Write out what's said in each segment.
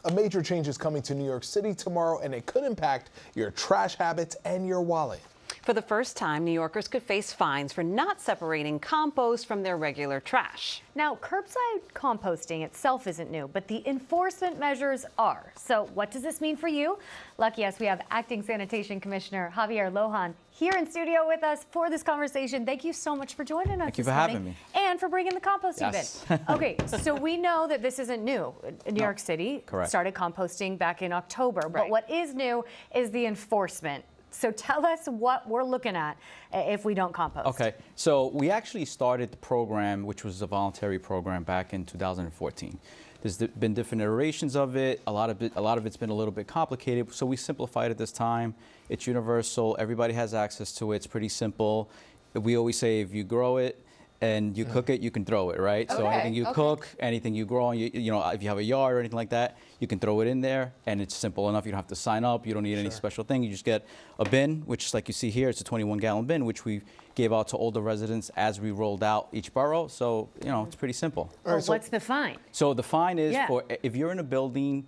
A major change is coming to New York City tomorrow, and it could impact your trash habits and your wallet. For the first time, New Yorkers could face fines for not separating compost from their regular trash. Now, curbside composting itself isn't new, but the enforcement measures are. So what does this mean for you? Lucky us, we have Acting Sanitation Commissioner Javier Lohan here in studio with us for this conversation. Thank you so much for joining us. Thank you for having me. And for bringing the composting Yes. bin. Okay, so we know that this isn't new. New York City started composting back in October, but what is new is the enforcement. So tell us what we're looking at if we don't compost. Okay, so we actually started the program, which was a voluntary program, back in 2014. There's been different iterations of it. A lot of it's been a little bit complicated, so we simplified it this time. It's universal. Everybody has access to it. It's pretty simple. We always say if you grow it and you cook it, you can throw it, right? So anything you cook, anything you grow, you know, if you have a yard or anything like that, you can throw it in there, and it's simple enough. You don't have to sign up. You don't need any special thing. You just get a bin, which, like you see here, it's a 21-gallon bin, which we gave out to all the residents as we rolled out each borough. So, you know, it's pretty simple. Well, what's the fine? So the fine is for if you're in a building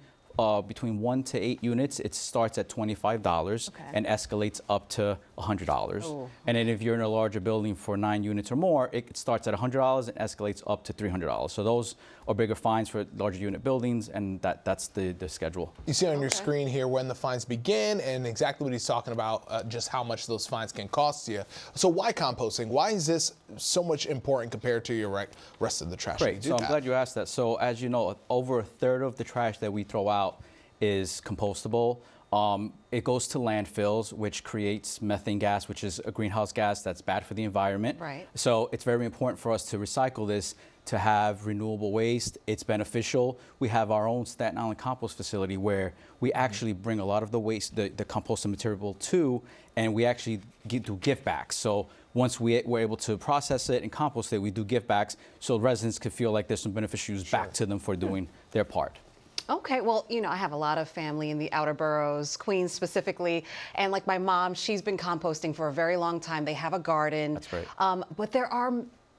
between 1 to 8 units, it starts at $25 and escalates up to $100. And then if you're in a larger building for 9 units or more, it starts at $100 and escalates up to $300. So those are bigger fines for larger unit buildings, and that's the schedule. You see on your screen here when the fines begin and exactly what he's talking about, just how much those fines can cost you. So why composting? Why is this so much important compared to your rest of the trash? Great. So I'm glad you asked that. So as you know, over a third of the trash that we throw out is compostable. It goes to landfills, which creates methane gas, which is a greenhouse gas that's bad for the environment. Right. So it's very important for us to recycle this, to have renewable waste. It's beneficial. We have our own Staten Island compost facility where we actually bring a lot of the waste, the composted material to, and we actually do give backs. So once we're able to process it and compost it, we do give backs so residents can feel like there's some beneficial use back to them for doing their part. Okay, well, you know, I have a lot of family in the outer boroughs, Queens specifically, and like my mom, she's been composting for a very long time. They have a garden. That's great. But there are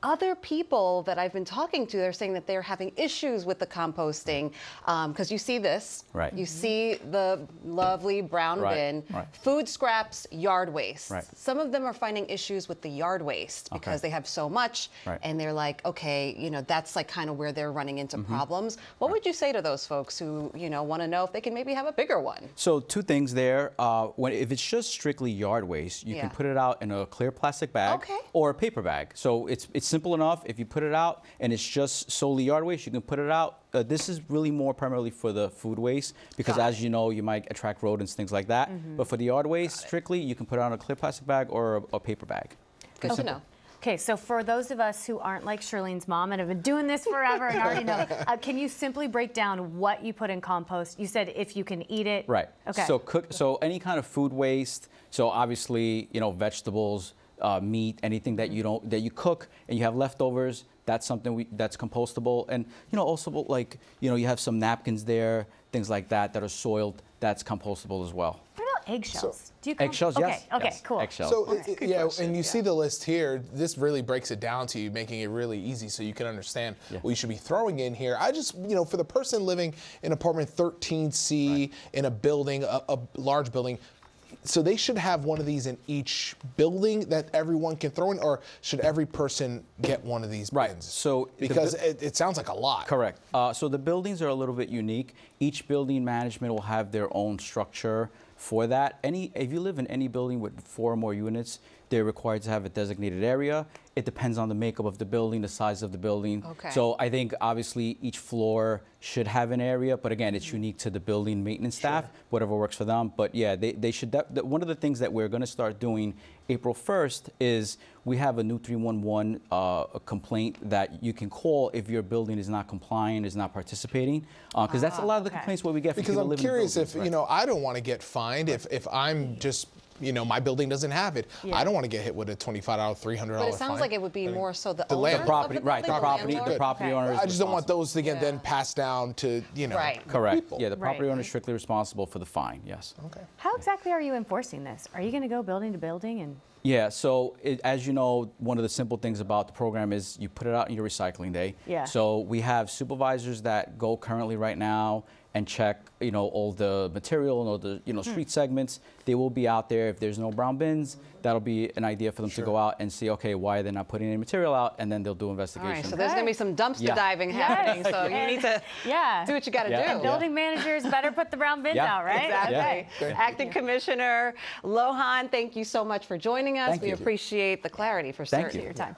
other people that I've been talking to, they're saying that they're having issues with the composting because you see this, you see the lovely brown bin, food scraps, yard waste. Some of them are finding issues with the yard waste because they have so much and they're like, okay, you know, that's like kind of where they're running into problems. What would you say to those folks who, you know, want to know if they can maybe have a bigger one? So two things there. If it's just strictly yard waste, you can put it out in a clear plastic bag or a paper bag. So it's simple enough. If you put it out and it's just solely yard waste, you can put it out. This is really more primarily for the food waste because, as you know, you might attract rodents, things like that. But for the yard waste, strictly, you can put it on a clear plastic bag or a paper bag. Good to know. Okay, so for those of us who aren't like Shirlene's mom and have been doing this forever and already know, can you simply break down what you put in compost? You said if you can eat it. Right. Okay. So any kind of food waste. So obviously, you know, vegetables, meat, anything that you cook and you have leftovers, that's something that's compostable. And you know, also like, you know, you have some napkins there, things like that are soiled, that's compostable as well. What about eggshells? Do you eggshells? Yes. Okay, yes. cool. Eggshells. So and you see the list here. This really breaks it down to you, making it really easy so you can understand what you should be throwing in here. I just, you know, for the person living in apartment 13C in a building, a large building, so they should have one of these in each building that everyone can throw in, or should every person get one of these bins? Right. So because it sounds like a lot. Correct. So the buildings are a little bit unique. Each building management will have their own structure for that. If you live in any building with 4 or more units, they're required to have a designated area. It depends on the makeup of the building, the size of the building. Okay. So I think obviously each floor should have an area, but again, it's unique to the building maintenance staff, whatever works for them. But yeah, they should. One of the things that we're going to start doing April 1st is we have a new 311 complaint that you can call if your building is not compliant, is not participating, because that's a lot of the complaints what we get from because people I'm living in curious buildings, if you know, I don't want to get fined if I'm just, you know, my building doesn't have it. I don't want to get hit with a $25, $300 fine. But it sounds like it would be more so the owner of property, the building, the property owner. I just don't want those to get then passed down to, you know, Correct. people. Yeah, the property owner is strictly responsible for the fine. Yes. Okay. How exactly are you enforcing this? Are you going to go building to building and? Yeah, so as you know, one of the simple things about the program is you put it out on your recycling day. Yeah. So we have supervisors that go currently right now and check, all the material and all the, street segments. They will be out there. If there's no brown bins, that'll be an idea for them to go out and see, okay, why they're not putting any material out, and then they'll do investigation. All right, so there's going to be some dumpster diving happening, so you need to do what you got to do. And building managers better put the brown bins out, right? Exactly. Acting Commissioner Lohan, thank you so much for joining us. We appreciate the clarity for certain. Thank you for your time.